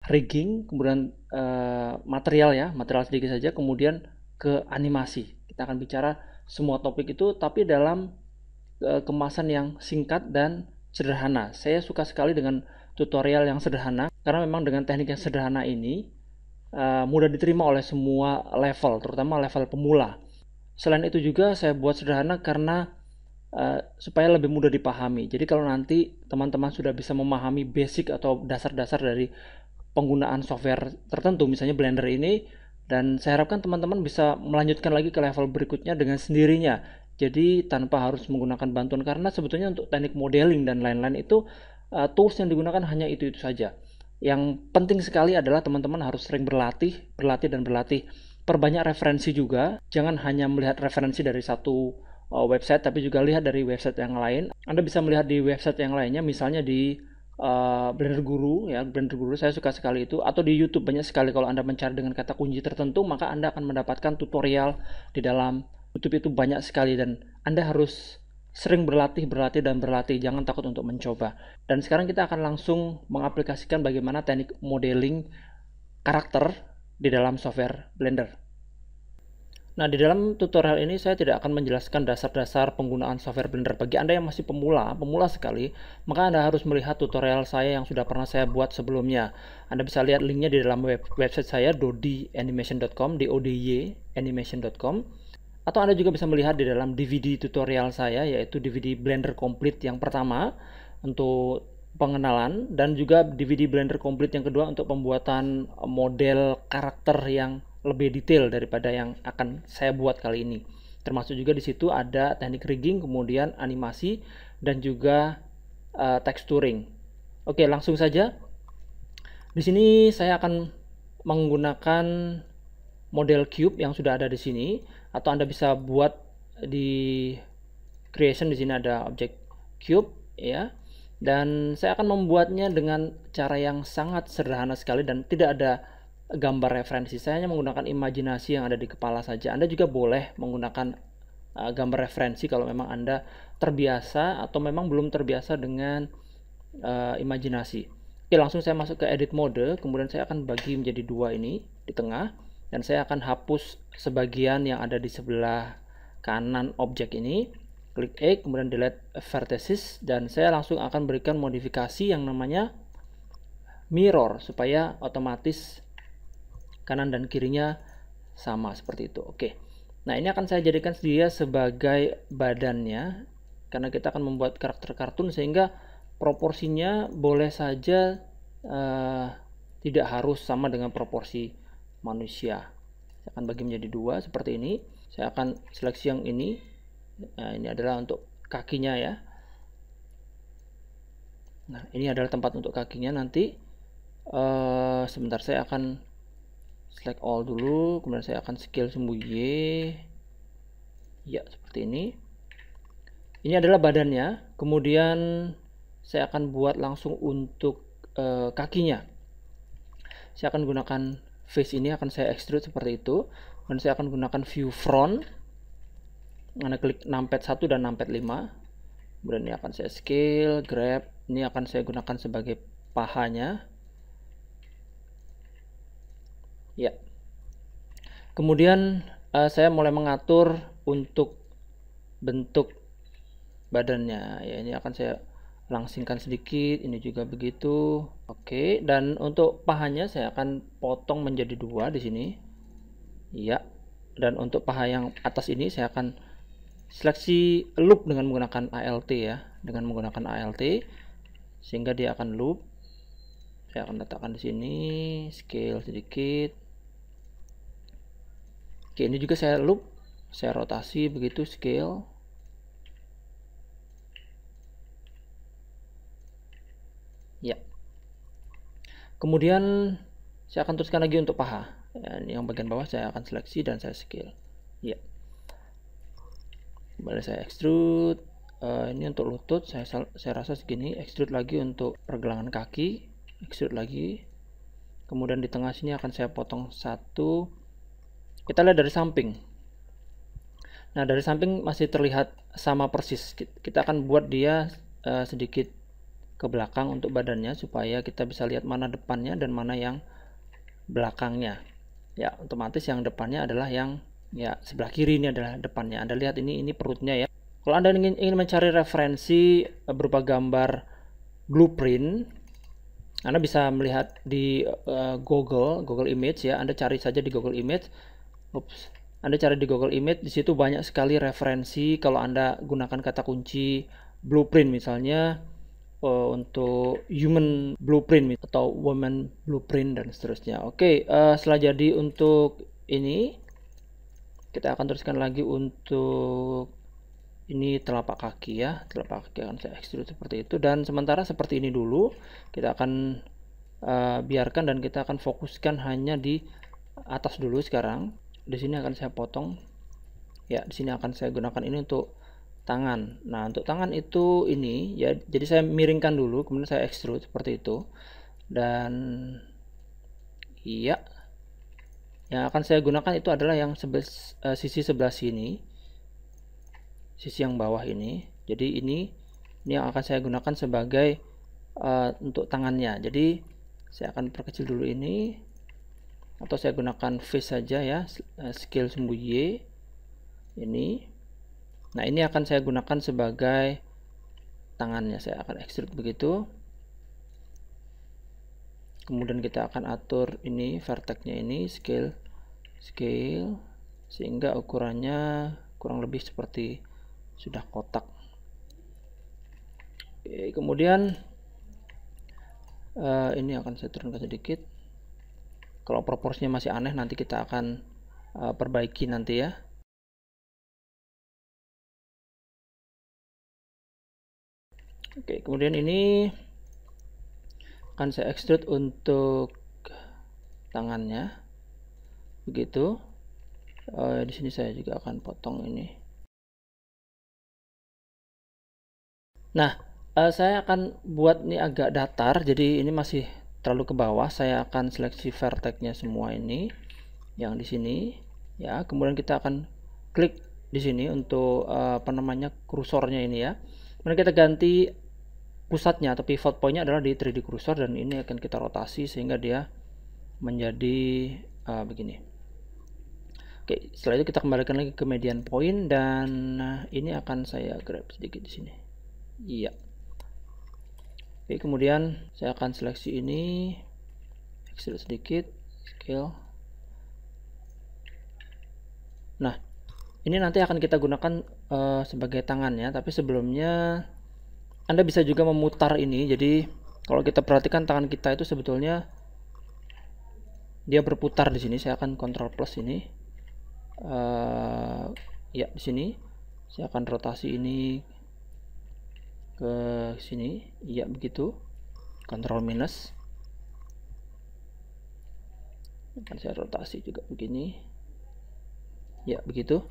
rigging, kemudian material ya, material sedikit saja, kemudian ke animasi. Kita akan bicara semua topik itu tapi dalam kemasan yang singkat dan sederhana. Saya suka sekali dengan tutorial yang sederhana karena memang dengan teknik yang sederhana ini mudah diterima oleh semua level, terutama level pemula. Selain itu juga saya buat sederhana karena supaya lebih mudah dipahami. Jadi kalau nanti teman-teman sudah bisa memahami basic atau dasar-dasar dari penggunaan software tertentu, misalnya Blender ini, dan saya harapkan teman-teman bisa melanjutkan lagi ke level berikutnya dengan sendirinya. Jadi tanpa harus menggunakan bantuan karena sebetulnya untuk teknik modeling dan lain-lain itu tools yang digunakan hanya itu-itu saja. Yang penting sekali adalah teman-teman harus sering berlatih, berlatih dan berlatih. Perbanyak referensi juga, jangan hanya melihat referensi dari satu website tapi juga lihat dari website yang lain. Anda bisa melihat di website yang lainnya, misalnya di Blender Guru ya, Blender Guru saya suka sekali itu, atau di YouTube banyak sekali. Kalau Anda mencari dengan kata kunci tertentu maka Anda akan mendapatkan tutorial di dalam YouTube itu banyak sekali, dan Anda harus sering berlatih, berlatih dan berlatih, jangan takut untuk mencoba. Dan sekarang kita akan langsung mengaplikasikan bagaimana teknik modeling karakter di dalam software Blender. Nah, di dalam tutorial ini saya tidak akan menjelaskan dasar-dasar penggunaan software Blender. Bagi Anda yang masih pemula sekali, maka Anda harus melihat tutorial saya yang sudah pernah saya buat sebelumnya. Anda bisa lihat linknya di dalam website saya, dodyanimation.com, dodyanimation.com. Atau Anda juga bisa melihat di dalam DVD tutorial saya, yaitu DVD Blender Complete yang pertama untuk pengenalan, dan juga DVD Blender Complete yang kedua untuk pembuatan model karakter yang lebih detail daripada yang akan saya buat kali ini. Termasuk juga di situ ada teknik rigging, kemudian animasi dan juga texturing. Oke, langsung saja. Di sini saya akan menggunakan model cube yang sudah ada di sini, atau Anda bisa buat di creation. Di sini ada objek cube ya. Dan saya akan membuatnya dengan cara yang sangat sederhana sekali dan tidak ada gambar referensi. Saya hanya menggunakan imajinasi yang ada di kepala saja. Anda juga boleh menggunakan gambar referensi kalau memang Anda terbiasa atau memang belum terbiasa dengan imajinasi. Oke, langsung saya masuk ke edit mode, kemudian saya akan bagi menjadi dua ini di tengah, dan saya akan hapus sebagian yang ada di sebelah kanan objek ini. Klik E, kemudian delete vertices, dan saya langsung akan berikan modifikasi yang namanya mirror supaya otomatis kanan dan kirinya sama seperti itu. Oke. Nah, ini akan saya jadikan dia sebagai badannya karena kita akan membuat karakter kartun, sehingga proporsinya boleh saja tidak harus sama dengan proporsi manusia. Saya akan bagi menjadi dua seperti ini. Saya akan seleksi yang ini. Nah, ini adalah untuk kakinya ya. Nah, ini adalah tempat untuk kakinya nanti. Sebentar, saya akan select all dulu, kemudian saya akan scale sumbu Y ya, seperti ini. Ini adalah badannya, kemudian saya akan buat langsung untuk kakinya. Saya akan gunakan face ini, akan saya extrude seperti itu, dan saya akan gunakan view front. Anda klik numpad 1 dan numpad 5, kemudian ini akan saya scale, grab, ini akan saya gunakan sebagai pahanya ya. Kemudian saya mulai mengatur untuk bentuk badannya ya. Ini akan saya langsingkan sedikit, ini juga begitu. Oke, dan untuk pahanya saya akan potong menjadi dua di sini ya. Dan untuk paha yang atas ini saya akan seleksi loop dengan menggunakan ALT ya, dengan menggunakan ALT sehingga dia akan loop. Saya akan letakkan di sini, scale sedikit. Oke, ini juga saya loop, saya rotasi begitu, scale. Ya. Kemudian saya akan teruskan lagi untuk paha. Ya, ini yang bagian bawah saya akan seleksi dan saya scale. Ya. Kembali saya extrude. Ini untuk lutut saya rasa segini. Extrude lagi untuk pergelangan kaki. Extrude lagi. Kemudian di tengah sini akan saya potong satu. Kita lihat dari samping. Nah, dari samping masih terlihat sama persis. Kita akan buat dia sedikit ke belakang untuk badannya supaya kita bisa lihat mana depannya dan mana yang belakangnya. Ya, otomatis yang depannya adalah yang ya sebelah kiri ini adalah depannya. Anda lihat ini perutnya ya. Kalau Anda ingin mencari referensi berupa gambar blueprint, Anda bisa melihat di Google Image ya. Anda cari saja di Google Image. Anda cari di Google Image, di situ banyak sekali referensi kalau Anda gunakan kata kunci blueprint misalnya untuk human blueprint atau woman blueprint dan seterusnya. Oke, setelah jadi untuk ini, kita akan teruskan lagi untuk ini telapak kaki ya. Telapak kaki akan saya ekstrud seperti itu, dan sementara seperti ini dulu. Kita akan biarkan dan kita akan fokuskan hanya di atas dulu sekarang. Di sini akan saya potong. Ya, di sini akan saya gunakan ini untuk tangan. Nah, untuk tangan itu ini ya, jadi saya miringkan dulu, kemudian saya extrude seperti itu. Dan iya, yang akan saya gunakan itu adalah yang sisi sebelah sini, sisi yang bawah ini. Jadi ini yang akan saya gunakan sebagai untuk tangannya. Jadi saya akan perkecil dulu ini, atau saya gunakan face saja ya, scale sumbu Y ini. Nah, ini akan saya gunakan sebagai tangannya. Saya akan extrude begitu. Kemudian kita akan atur ini vertexnya ini scale sehingga ukurannya kurang lebih seperti sudah kotak. Oke, kemudian ini akan saya turunkan sedikit. Kalau proporsinya masih aneh, nanti kita akan perbaiki nanti ya. Oke, kemudian ini akan saya extrude untuk tangannya begitu. Di sini saya juga akan potong ini. Nah, saya akan buat ini agak datar, jadi ini masih terlalu ke bawah. Saya akan seleksi vertexnya semua ini yang di sini ya. Kemudian kita akan klik di sini untuk apa namanya, kursornya ini ya. Kemudian kita ganti pusatnya atau pivot pointnya adalah di 3D cursor, dan ini akan kita rotasi sehingga dia menjadi begini. Oke, setelah itu kita kembalikan lagi ke median point, dan ini akan saya grab sedikit di sini. Iya. Oke, kemudian saya akan seleksi ini, extrude sedikit, scale. Nah, ini nanti akan kita gunakan sebagai tangan ya, tapi sebelumnya Anda bisa juga memutar ini. Jadi kalau kita perhatikan tangan kita itu sebetulnya dia berputar di sini. Saya akan Ctrl plus ini. Ya, di sini saya akan rotasi ini ke sini. Ya, begitu. Ctrl minus. Akan saya rotasi juga begini. Ya, begitu.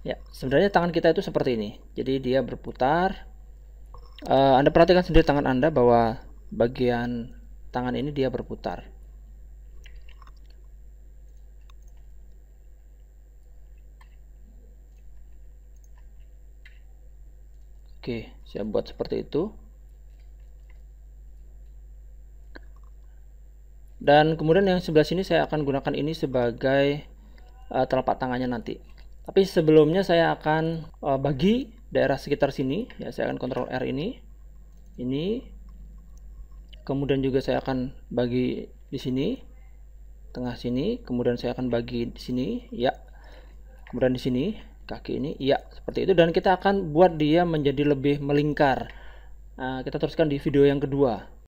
Ya, sebenarnya tangan kita itu seperti ini. Jadi dia berputar. Anda perhatikan sendiri tangan Anda bahwa bagian tangan ini dia berputar. Oke, saya buat seperti itu. Dan kemudian yang sebelah sini saya akan gunakan ini sebagai telapak tangannya nanti. Tapi sebelumnya saya akan bagi daerah sekitar sini ya. Saya akan Ctrl R ini, kemudian juga saya akan bagi di sini tengah sini, kemudian saya akan bagi di sini ya, kemudian di sini kaki ini ya, seperti itu. Dan kita akan buat dia menjadi lebih melingkar. Kita teruskan di video yang kedua.